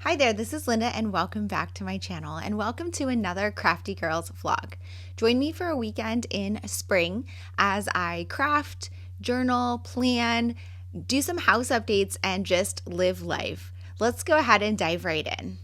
Hi there, this is Linda and welcome back to my channel and welcome to another Crafty Girls vlog. Join me for a weekend in spring as I craft, journal, plan, do some house updates, and just live life. Let's go ahead and dive right in.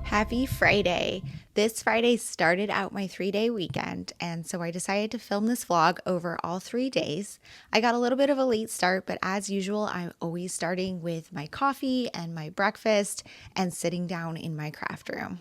Happy Friday! This Friday started out my 3-day weekend, and so I decided to film this vlog over all 3 days. I got a little bit of a late start, but as usual, I'm always starting with my coffee and my breakfast and sitting down in my craft room.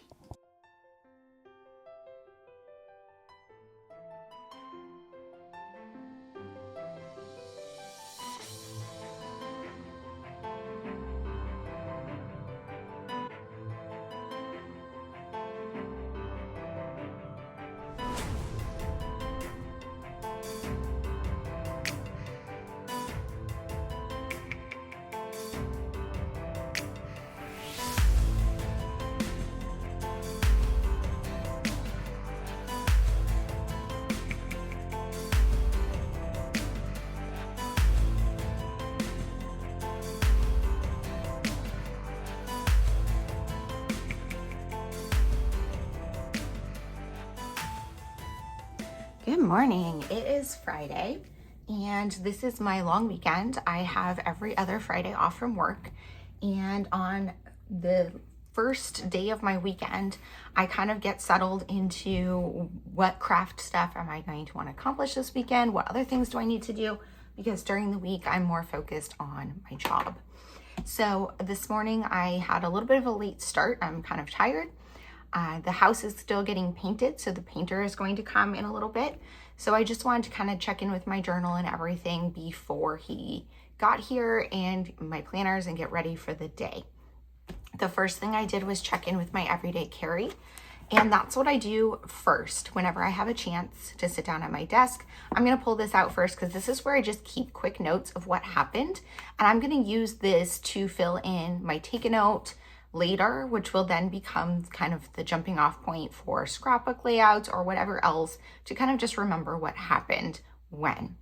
Good morning. It is Friday and this is my long weekend. I have every other Friday off from work, and on the first day of my weekend, I kind of get settled into what craft stuff am I going to want to accomplish this weekend? What other things do I need to do? Because during the week, I'm more focused on my job. So this morning I had a little bit of a late start. I'm kind of tired. The house is still getting painted, so the painter is going to come in a little bit. So I just wanted to kind of check in with my journal and everything before he got here and my planners and get ready for the day. The first thing I did was check in with my everyday carry. And that's what I do first whenever I have a chance to sit down at my desk. I'm going to pull this out first because this is where I just keep quick notes of what happened. And I'm going to use this to fill in my take a note later, which will then become kind of the jumping off point for scrapbook layouts or whatever else, to kind of just remember what happened when.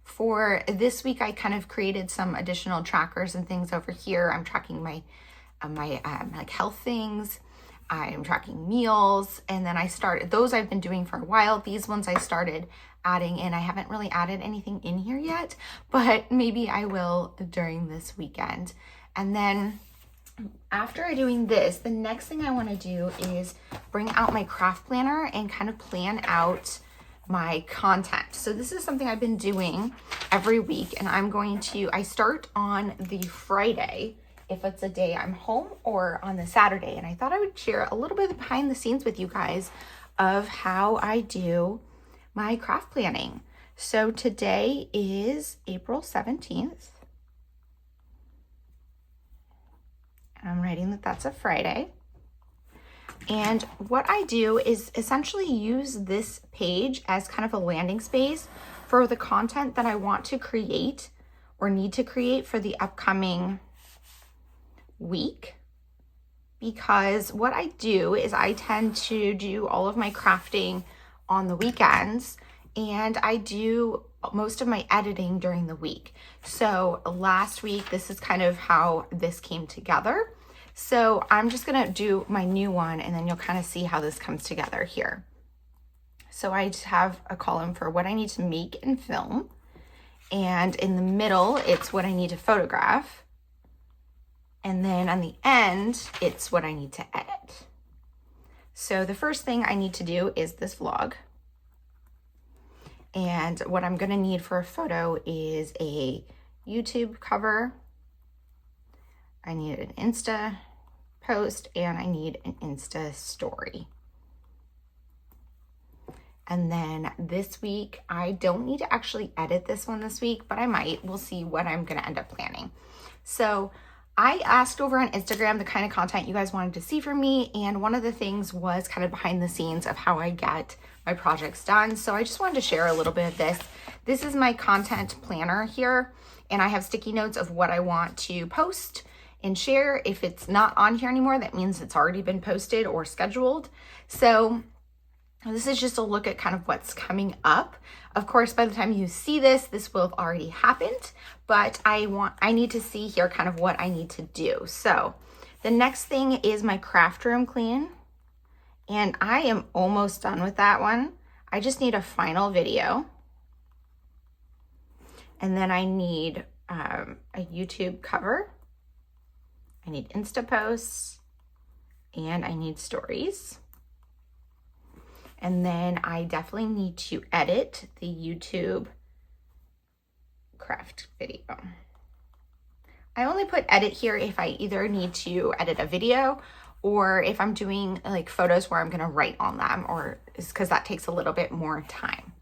For this week, I kind of created some additional trackers and things over here. I'm tracking my like health things. I'm tracking meals, and then I started, those I've been doing for a while. These ones I started adding in. I haven't really added anything in here yet, but maybe I will during this weekend. And then after doing this, the next thing I want to do is bring out my craft planner and kind of plan out my content. So this is something I've been doing every week, and I start on the Friday if it's a day I'm home, or on the Saturday. And I thought I would share a little bit of behind the scenes with you guys of how I do my craft planning. So today is April 17th. I'm writing that that's a Friday. And what I do is essentially use this page as kind of a landing space for the content that I want to create or need to create for the upcoming week. Because what I do is I tend to do all of my crafting on the weekends, and I do most of my editing during the week. So last week, this is kind of how this came together. So I'm just gonna do my new one, and then you'll kind of see how this comes together here. So I just have a column for what I need to make and film. And in the middle, it's what I need to photograph. And then on the end, it's what I need to edit. So the first thing I need to do is this vlog. And what I'm gonna need for a photo is a YouTube cover. I need an Insta post, and I need an Insta story. And then this week, I don't need to actually edit this one this week, but I might. We'll see what I'm gonna end up planning. So I asked over on Instagram the kind of content you guys wanted to see from me, and one of the things was kind of behind the scenes of how I get my projects done. So I just wanted to share a little bit of this. This is my content planner here, and I have sticky notes of what I want to post and share. If it's not on here anymore, that means it's already been posted or scheduled. So this is just a look at kind of what's coming up. Of course, by the time you see this, this will have already happened, but I need to see here kind of what I need to do. So the next thing is my craft room clean, and I am almost done with that one. I just need a final video. And then I need a YouTube cover. I need Insta posts, and I need stories. And then I definitely need to edit the YouTube craft video. I only put edit here if I either need to edit a video or if I'm doing like photos where I'm gonna write on them, or is because that takes a little bit more time.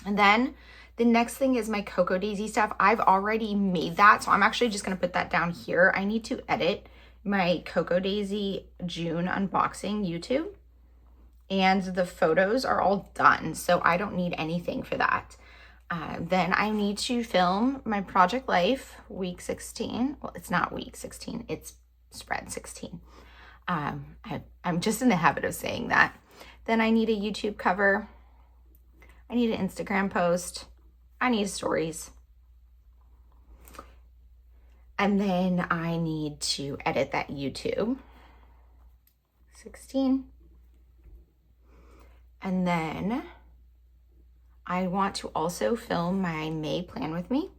And then the next thing is my Cocoa Daisy stuff. I've already made that, so I'm actually just gonna put that down here. I need to edit my Cocoa Daisy June unboxing YouTube, and the photos are all done, so I don't need anything for that. Then I need to film my Project Life week 16. Well, it's not week 16, it's spread 16. I'm just in the habit of saying that. Then I need a YouTube cover. I need an Instagram post. I need stories. And then I need to edit that YouTube 16. And then I want to also film my May plan with me.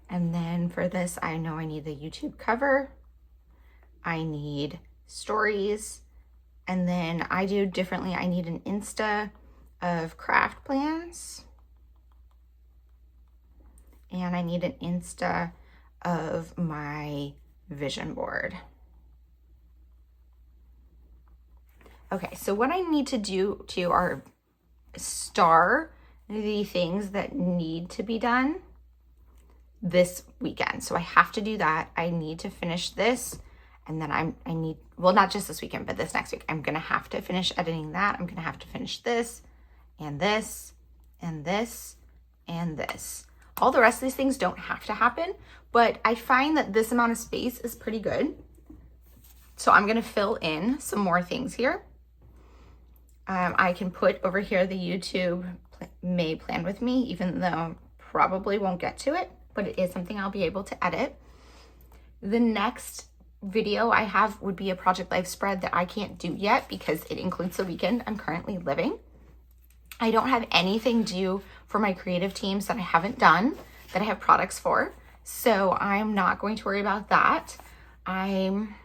And then for this, I know I need the YouTube cover. I need stories. And then I do differently. I need an Insta of craft plans. And I need an Insta of my vision board. Okay, so what I need to do too are star the things that need to be done this weekend. So I have to do that. I need to finish this, and then I need, well, not just this weekend, but this next week. I'm gonna have to finish editing that. I'm gonna have to finish this, and this, and this, and this. All the rest of these things don't have to happen, but I find that this amount of space is pretty good. So I'm gonna fill in some more things here. I can put over here the YouTube May plan with me, even though probably won't get to it, but it is something I'll be able to edit. The next video I have would be a Project Life spread that I can't do yet because it includes the weekend I'm currently living. I don't have anything due for my creative teams that I haven't done, that I have products for. So I'm not going to worry about that. I'm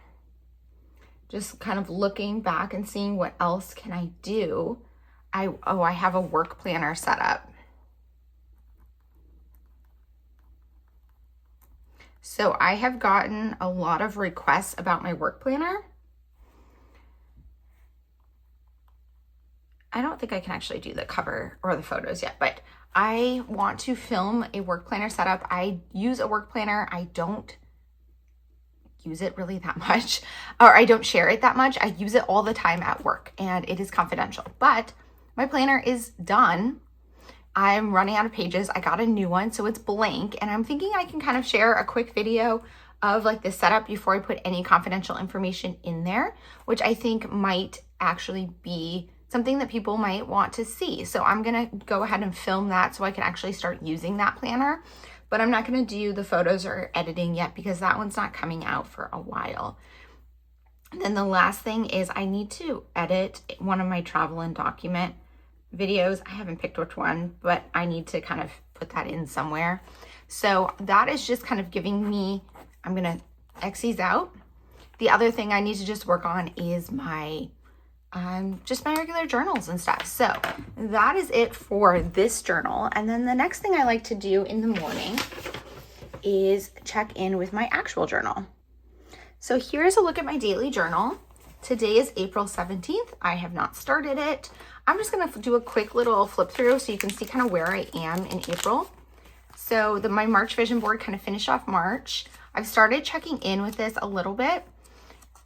just kind of looking back and seeing what else can I do. I have a work planner set up. So I have gotten a lot of requests about my work planner. I don't think I can actually do the cover or the photos yet, but I want to film a work planner setup. I use a work planner. I don't use it really that much, or I don't share it that much. I use it all the time at work and it is confidential, but my planner is done. I'm running out of pages. I got a new one, so it's blank, and I'm thinking I can kind of share a quick video of like the setup before I put any confidential information in there, which I think might actually be something that people might want to see. So I'm gonna go ahead and film that so I can actually start using that planner, but I'm not gonna do the photos or editing yet because that one's not coming out for a while. And then the last thing is I need to edit one of my travel and document videos. I haven't picked which one, but I need to kind of put that in somewhere. So that is just kind of giving me, I'm gonna X these out. The other thing I need to just work on is my, just my regular journals and stuff. So that is it for this journal. And then the next thing I like to do in the morning is check in with my actual journal. So here's a look at my daily journal. Today is April 17th. I have not started it. I'm just gonna do a quick little flip through so you can see kind of where I am in April. So my March vision board kind of finished off March. I've started checking in with this a little bit.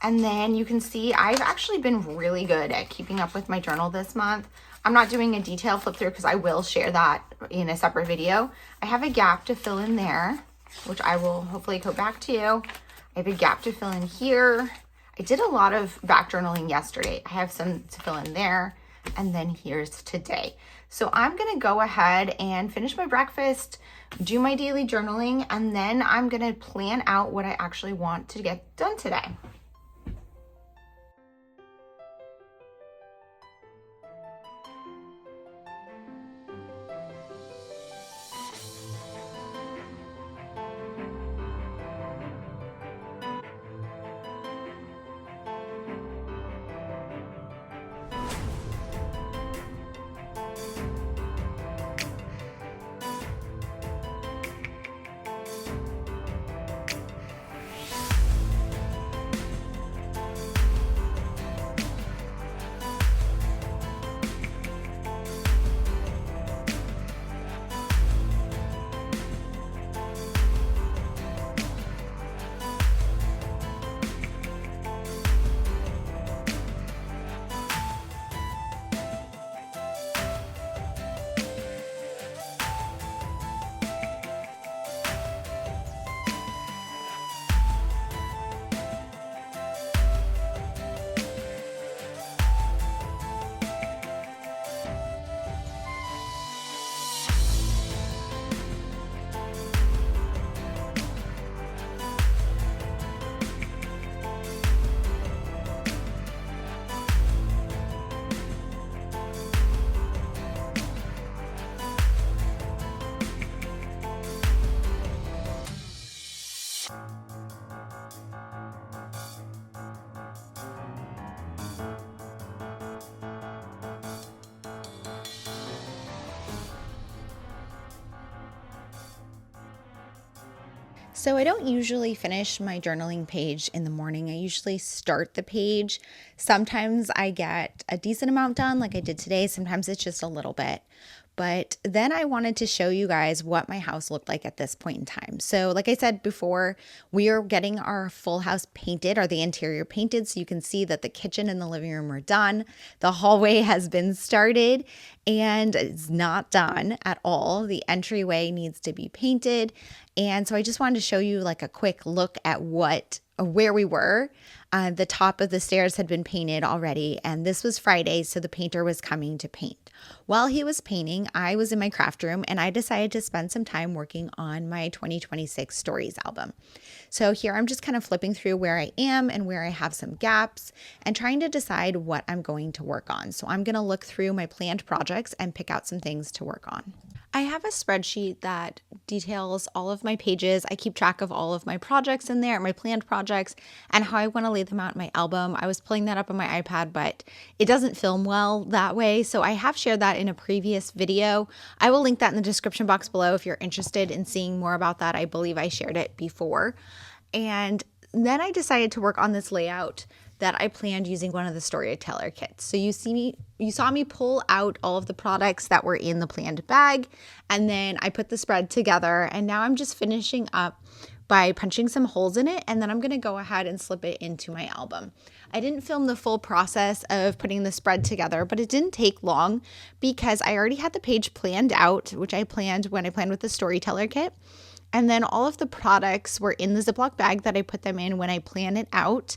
And then you can see I've actually been really good at keeping up with my journal this month. I'm not doing a detailed flip through because I will share that in a separate video. I have a gap to fill in there, which I will hopefully go back to you. I have a gap to fill in here. I did a lot of back journaling yesterday. I have some to fill in there. And then here's today. So I'm gonna go ahead and finish my breakfast, do my daily journaling, and then I'm gonna plan out what I actually want to get done today. So I don't usually finish my journaling page in the morning. I usually start the page. Sometimes I get a decent amount done like I did today. Sometimes it's just a little bit. But then I wanted to show you guys what my house looked like at this point in time. So like I said before, we are getting our full house painted, or the interior painted, so you can see that the kitchen and the living room are done. The hallway has been started and it's not done at all. The entryway needs to be painted. And so I just wanted to show you like a quick look at where we were. The top of the stairs had been painted already, and this was Friday, so the painter was coming to paint. While he was painting, I was in my craft room, and I decided to spend some time working on my 2026 stories album. So here I'm just kind of flipping through where I am and where I have some gaps and trying to decide what I'm going to work on. So I'm going to look through my planned projects and pick out some things to work on. I have a spreadsheet that details all of my pages. I keep track of all of my projects in there, my planned projects, and how I want to lay them out in my album. I was pulling that up on my iPad, but it doesn't film well that way. So I have shared that in a previous video. I will link that in the description box below if you're interested in seeing more about that. I believe I shared it before. And then I decided to work on this layout that I planned using one of the storyteller kits. So you saw me pull out all of the products that were in the planned bag, and then I put the spread together, and now I'm just finishing up by punching some holes in it, and then I'm gonna go ahead and slip it into my album. I didn't film the full process of putting the spread together, but it didn't take long because I already had the page planned out, which I planned when I planned with the storyteller kit. And then all of the products were in the Ziploc bag that I put them in when I plan it out.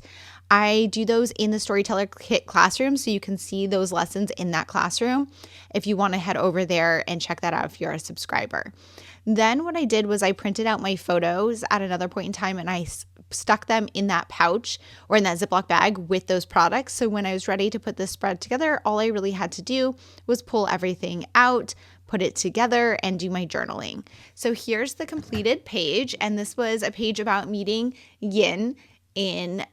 I do those in the Storyteller Kit classroom, so you can see those lessons in that classroom if you want to head over there and check that out if you're a subscriber. Then what I did was I printed out my photos at another point in time, and I stuck them in that pouch or in that Ziploc bag with those products. So when I was ready to put this spread together, all I really had to do was pull everything out, put it together, and do my journaling. So here's the completed page, and this was a page about meeting Yin in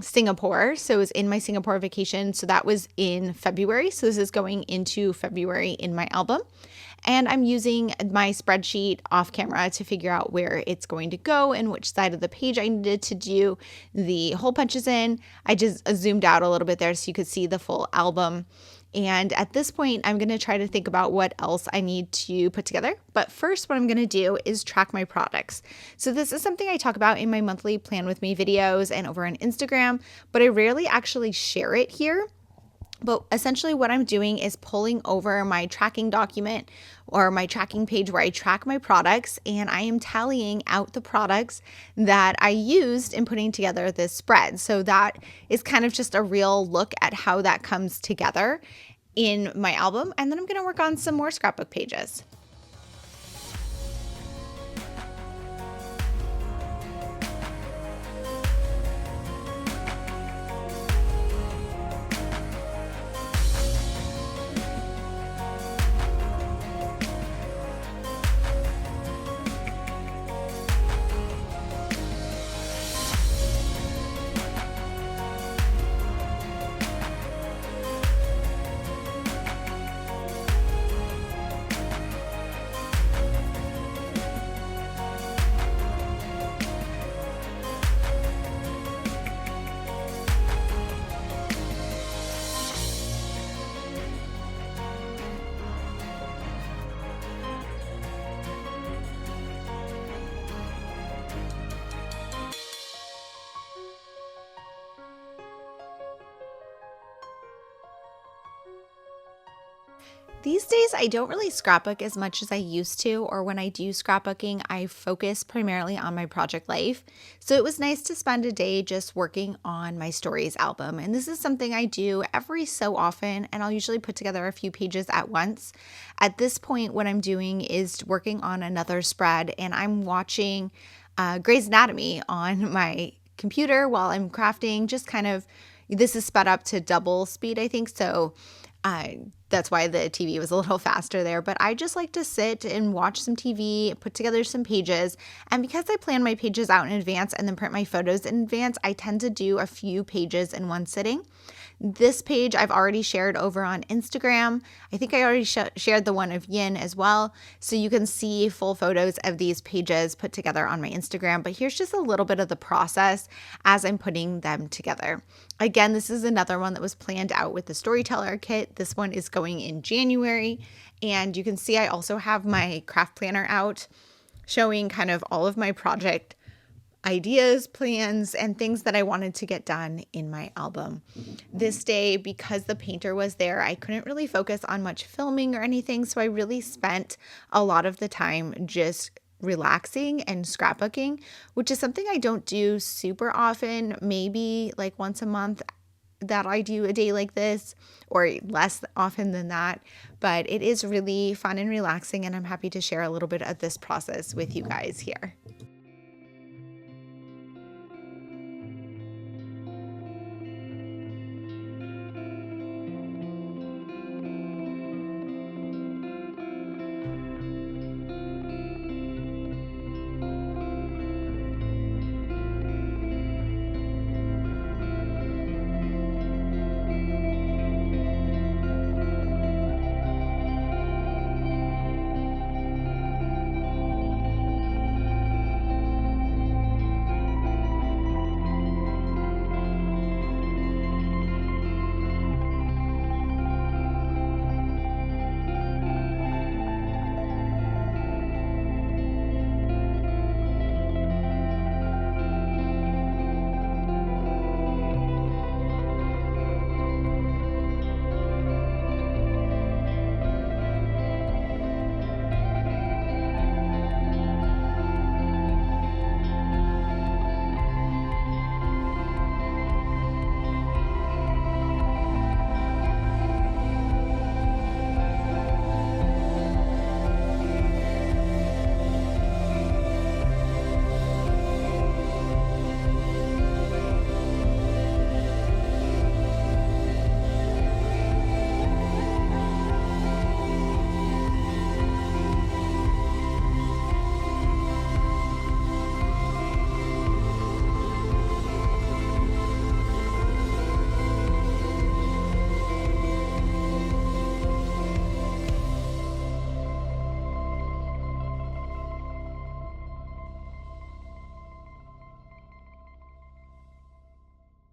Singapore. So it was in my Singapore vacation. So that was in February. So this is going into February in my album. And I'm using my spreadsheet off camera to figure out where it's going to go and which side of the page I needed to do the hole punches in. I just zoomed out a little bit there so you could see the full album. And at this point, I'm going to try to think about what else I need to put together. But first, what I'm going to do is track my products. So this is something I talk about in my monthly Plan With Me videos and over on Instagram, but I rarely actually share it here. But essentially what I'm doing is pulling over my tracking document or my tracking page where I track my products, and I am tallying out the products that I used in putting together this spread. So that is kind of just a real look at how that comes together in my album. And then I'm going to work on some more scrapbook pages. These days, I don't really scrapbook as much as I used to, or when I do scrapbooking, I focus primarily on my project life. So it was nice to spend a day just working on my stories album. And this is something I do every so often, and I'll usually put together a few pages at once. At this point, what I'm doing is working on another spread, and I'm watching Grey's Anatomy on my computer while I'm crafting. Just kind of, this is sped up to double speed, I think. So that's why the TV was a little faster there. But I just like to sit and watch some TV, put together some pages. And because I plan my pages out in advance and then print my photos in advance, I tend to do a few pages in one sitting. This page I've already shared over on Instagram. I think I already shared the one of Yin as well. So you can see full photos of these pages put together on my Instagram. But here's just a little bit of the process as I'm putting them together. Again, this is another one that was planned out with the Storyteller kit. This one is going in January. And you can see I also have my craft planner out showing kind of all of my project ideas, plans, and things that I wanted to get done in my album. This day, because the painter was there, I couldn't really focus on much filming or anything, so I really spent a lot of the time just relaxing and scrapbooking, which is something I don't do super often, maybe like once a month that I do a day like this, or less often than that. But it is really fun and relaxing, and I'm happy to share a little bit of this process with you guys here.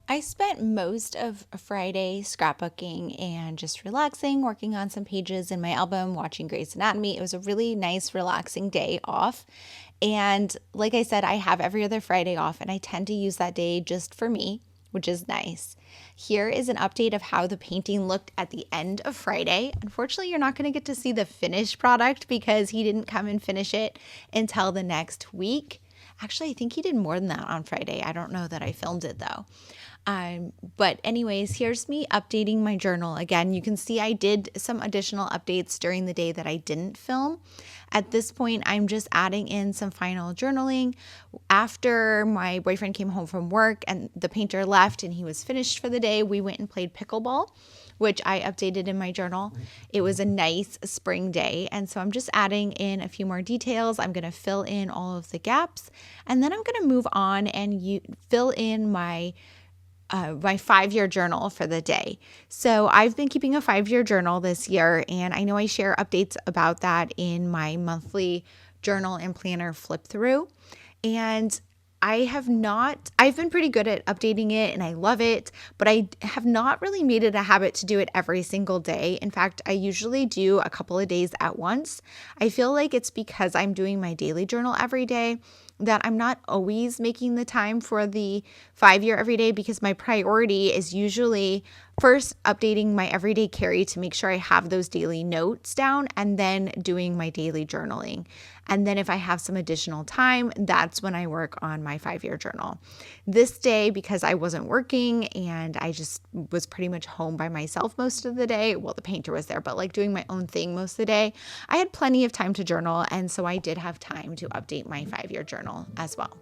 I spent most of Friday scrapbooking and just relaxing, working on some pages in my album, watching Grey's Anatomy. It was a really nice, relaxing day off. And like I said, I have every other Friday off, and I tend to use that day just for me, which is nice. Here is an update of how the painting looked at the end of Friday. Unfortunately, you're not going to get to see the finished product because he didn't come and finish it until the next week. Actually, I think he did more than that on Friday. I don't know that I filmed it though. But anyways, here's me updating my journal. Again, you can see I did some additional updates during the day that I didn't film. At this point, I'm just adding in some final journaling. After my boyfriend came home from work and the painter left and he was finished for the day, we went and played pickleball, which I updated in my journal. It was a nice spring day. And so I'm just adding in a few more details. I'm going to fill in all of the gaps, and then I'm going to move on and fill in my 5-year journal for the day. So I've been keeping a 5-year journal this year, and I know I share updates about that in my monthly journal and planner flip through. And I've been pretty good at updating it and I love it, but I have not really made it a habit to do it every single day. In fact, I usually do a couple of days at once. I feel like it's because I'm doing my daily journal every day that I'm not always making the time for the 5-year every day, because my priority is usually first updating my everyday carry to make sure I have those daily notes down, and then doing my daily journaling. And then if I have some additional time, that's when I work on my 5-year journal. This day, because I wasn't working and I just was pretty much home by myself most of the day, well, the painter was there, but like doing my own thing most of the day, I had plenty of time to journal. And so I did have time to update my 5-year journal as well.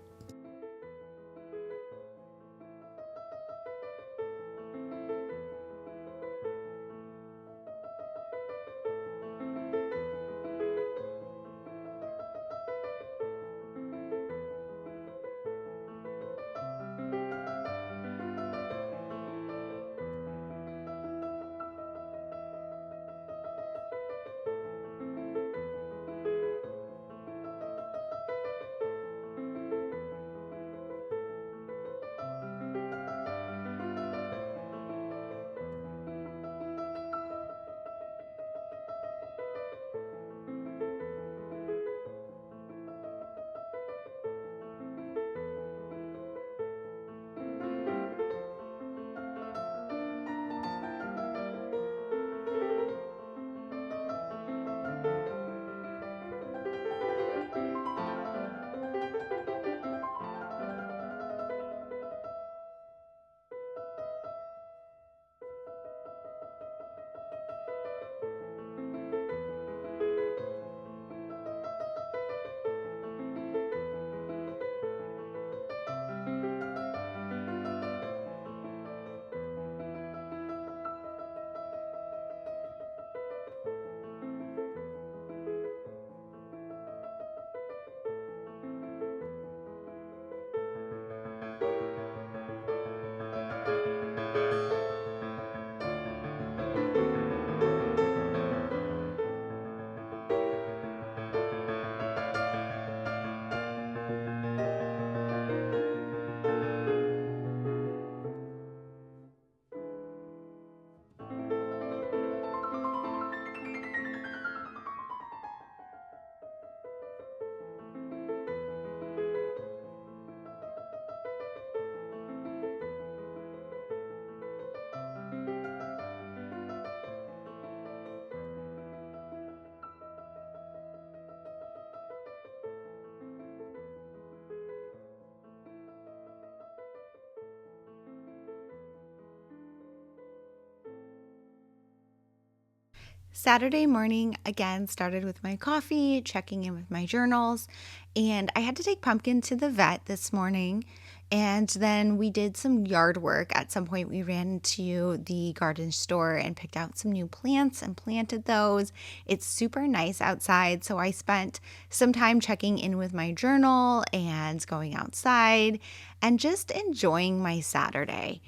Saturday morning again started with my coffee, checking in with my journals, and I had to take Pumpkin to the vet this morning. And then we did some yard work. At some point, we ran to the garden store and picked out some new plants and planted those. It's super nice outside, so I spent some time checking in with my journal and going outside and just enjoying my Saturday.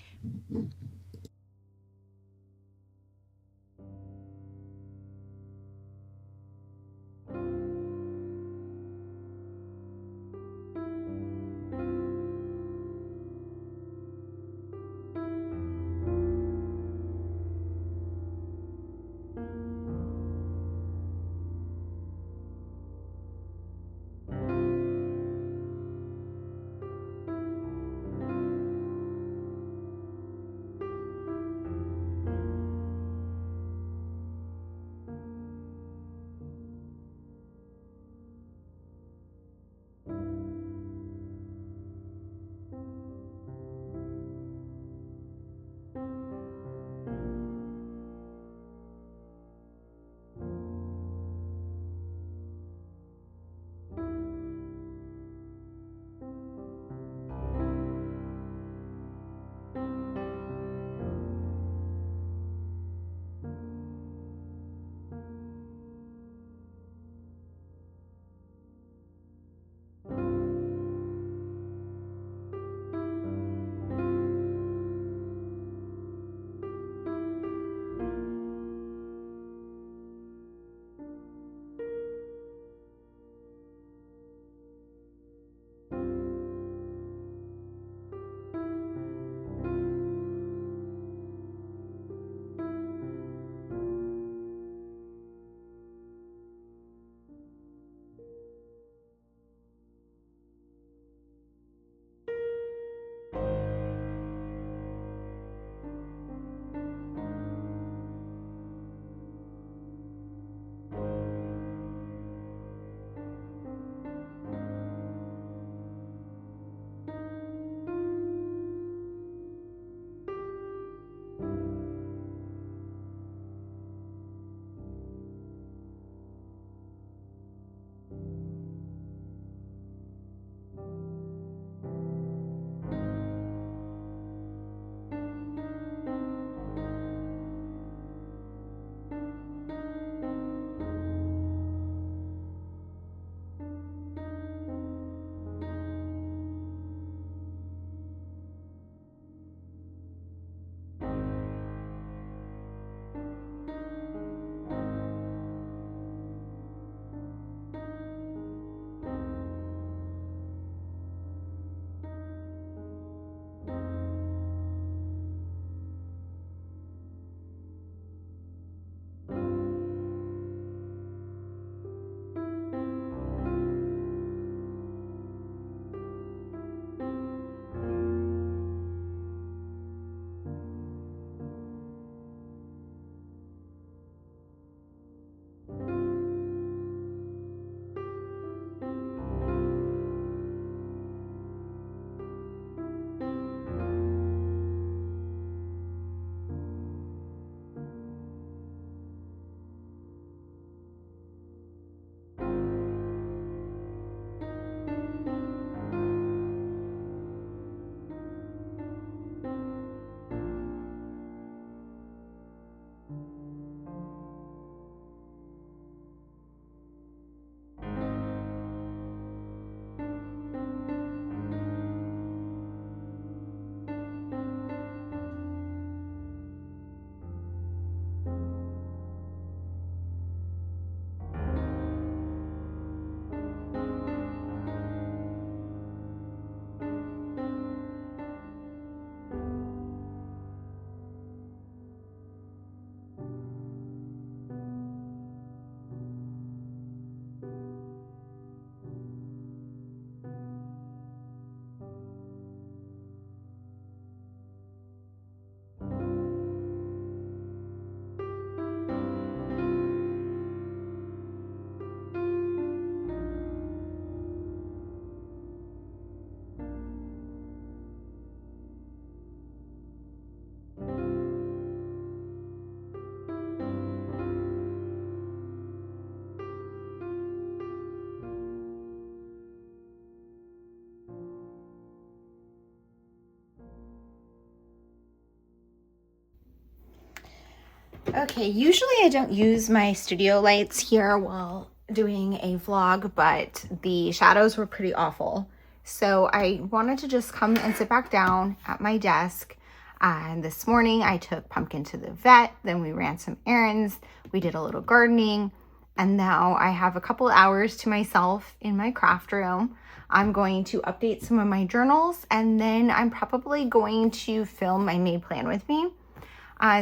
Okay, usually I don't use my studio lights here while doing a vlog, but the shadows were pretty awful. So I wanted to just come and sit back down at my desk. And this morning I took Pumpkin to the vet, then we ran some errands, we did a little gardening, and now I have a couple hours to myself in my craft room. I'm going to update some of my journals, and then I'm probably going to film my May plan with me.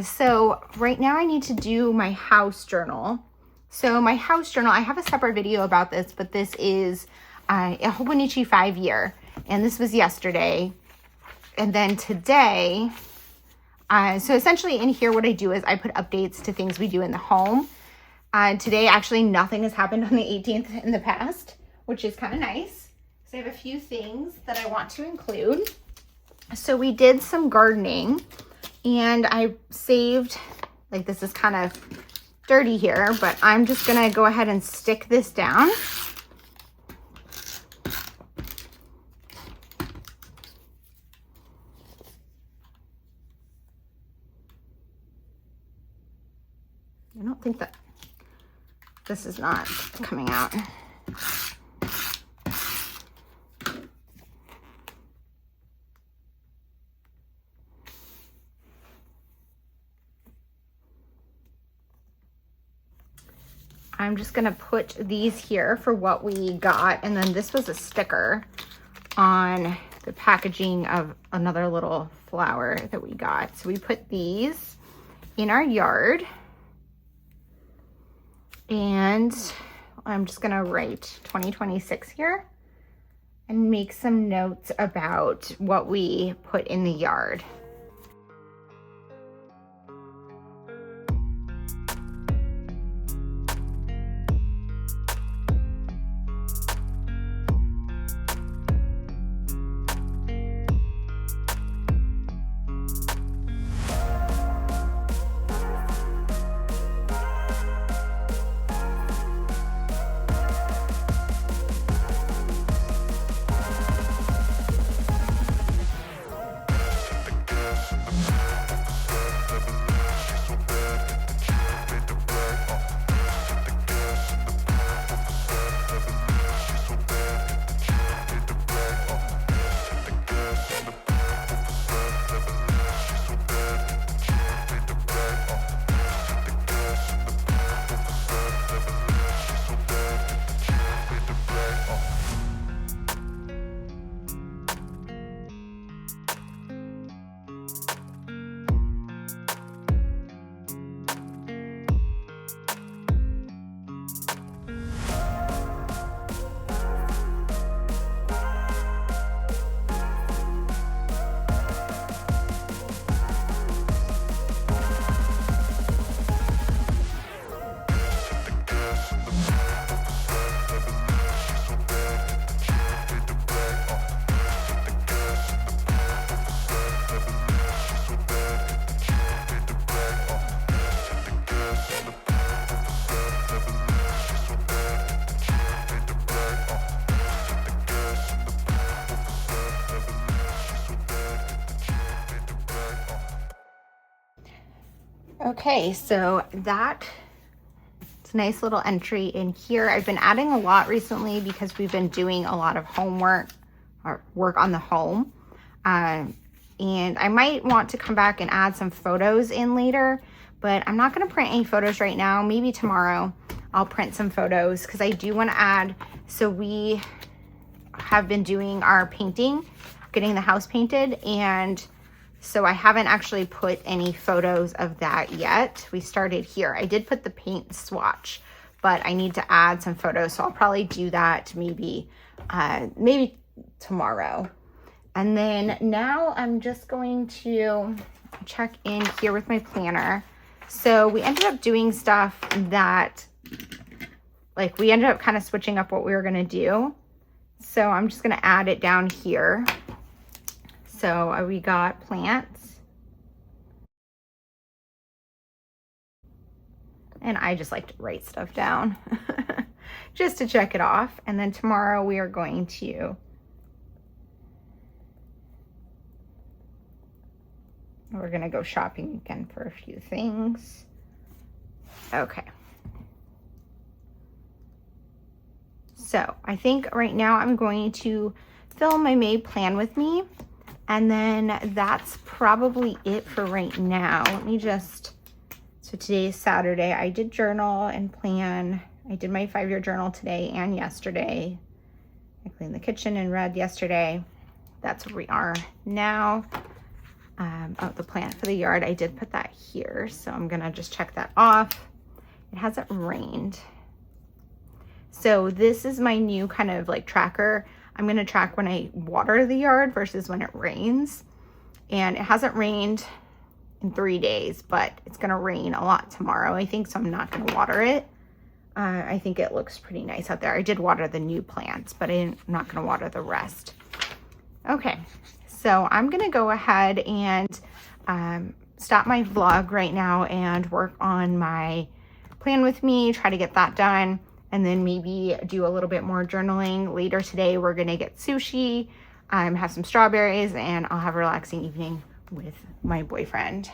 So right now I need to do my house journal. So my house journal, I have a separate video about this, but this is a Hobonichi 5-year, and this was yesterday. And then today, so essentially in here what I do is I put updates to things we do in the home. Today actually nothing has happened on the 18th in the past, which is kind of nice. So I have a few things that I want to include. So we did some gardening. And I saved, like this is kind of dirty here, but I'm just gonna go ahead and stick this down. I don't think that this is not coming out. I'm just gonna put these here for what we got. And then this was a sticker on the packaging of another little flower that we got. So we put these in our yard. And I'm just gonna write 2026 here and make some notes about what we put in the yard. Okay, so that's a nice little entry in here. I've been adding a lot recently because we've been doing a lot of homework or work on the home. And I might want to come back and add some photos in later, but I'm not gonna print any photos right now. Maybe tomorrow I'll print some photos because I do want to add. So we have been doing our painting, getting the house painted, and so I haven't actually put any photos of that yet. We started here. I did put the paint swatch, but I need to add some photos. So I'll probably do that maybe tomorrow. And then now I'm just going to check in here with my planner. So we ended up doing stuff that, like, we ended up kind of switching up what we were gonna do. So I'm just gonna add it down here. So we got plants. And I just like to write stuff down just to check it off. And then tomorrow we are going to, we're gonna go shopping again for a few things. Okay. So I think right now I'm going to film my May plan with me, and then that's probably it for right now. Let me just, so today is Saturday. I did journal and plan. I did my 5-year journal today and yesterday. I cleaned the kitchen and read yesterday. That's where we are now. Oh, the plant for the yard, I did put that here, so I'm gonna just check that off. It hasn't rained. So this is my new kind of like tracker. I'm gonna track when I water the yard versus when it rains. And it hasn't rained in 3 days, but it's gonna rain a lot tomorrow, I think, so I'm not gonna water it. I think it looks pretty nice out there. I did water the new plants, but I'm not gonna water the rest. Okay, so I'm gonna go ahead and stop my vlog right now and work on my plan with me, try to get that done, and then maybe do a little bit more journaling. Later today, we're gonna get sushi, have some strawberries, and I'll have a relaxing evening with my boyfriend.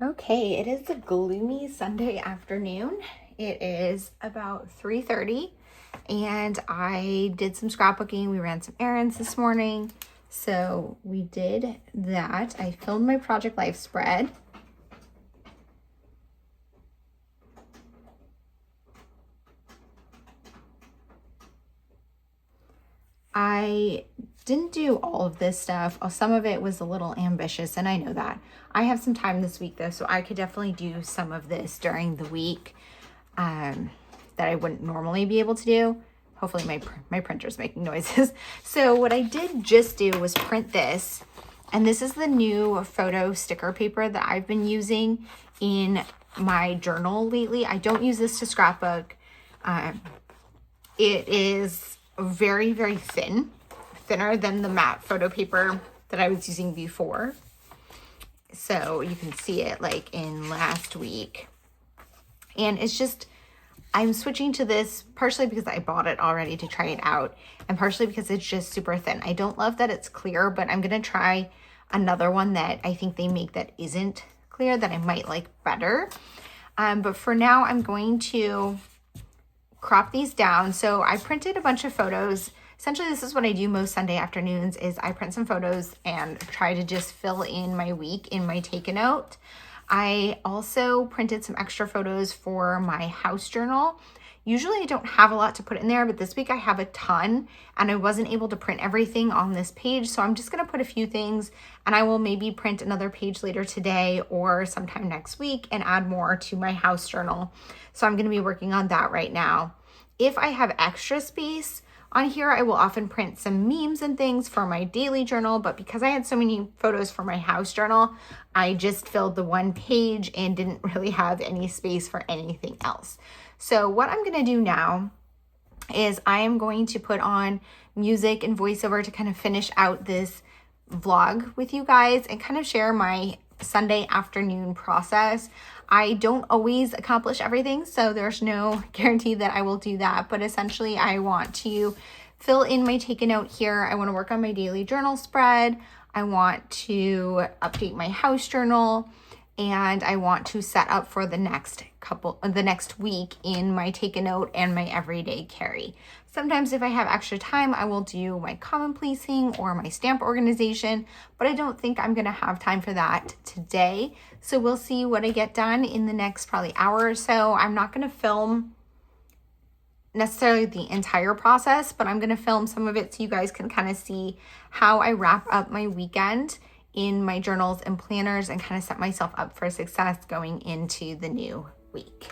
Okay, it is a gloomy Sunday afternoon. It is about 3:30 and I did some scrapbooking. We ran some errands this morning. So we did that. I filmed my Project Life spread. I didn't do all of this stuff. Some of it was a little ambitious, and I know that. I have some time this week, though, so I could definitely do some of this during the week that I wouldn't normally be able to do. Hopefully my printer's making noises. So what I did just do was print this, and this is the new photo sticker paper that I've been using in my journal lately. I don't use this to scrapbook. It is very, very thin, thinner than the matte photo paper that I was using before. So you can see it like in last week. And it's just, I'm switching to this partially because I bought it already to try it out, and partially because it's just super thin. I don't love that it's clear, but I'm gonna try another one that I think they make that isn't clear that I might like better. But for now, I'm going to crop these down. So I printed a bunch of photos. Essentially, this is what I do most Sunday afternoons is I print some photos and try to just fill in my week in my take-a-note. I also printed some extra photos for my house journal. Usually I don't have a lot to put in there, but this week I have a ton and I wasn't able to print everything on this page. So I'm just gonna put a few things and I will maybe print another page later today or sometime next week and add more to my house journal. So I'm gonna be working on that right now. If I have extra space on here, I will often print some memes and things for my daily journal, but because I had so many photos for my house journal, I just filled the one page and didn't really have any space for anything else. So what I'm gonna do now is I am going to put on music and voiceover to kind of finish out this vlog with you guys and kind of share my Sunday afternoon process. I don't always accomplish everything, so there's no guarantee that I will do that, but essentially I want to fill in my take-a-note here. I want to work on my daily journal spread. I want to update my house journal, and I want to set up for the next week in my take-a-note and my everyday carry. Sometimes if I have extra time, I will do my common placing or my stamp organization, but I don't think I'm gonna have time for that today. So we'll see what I get done in the next probably hour or so. I'm not gonna film necessarily the entire process, but I'm gonna film some of it so you guys can kind of see how I wrap up my weekend in my journals and planners and kind of set myself up for success going into the new week.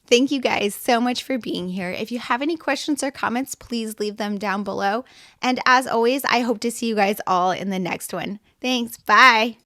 Thank you guys so much for being here. If you have any questions or comments, please leave them down below. And as always, I hope to see you guys all in the next one. Thanks. Bye.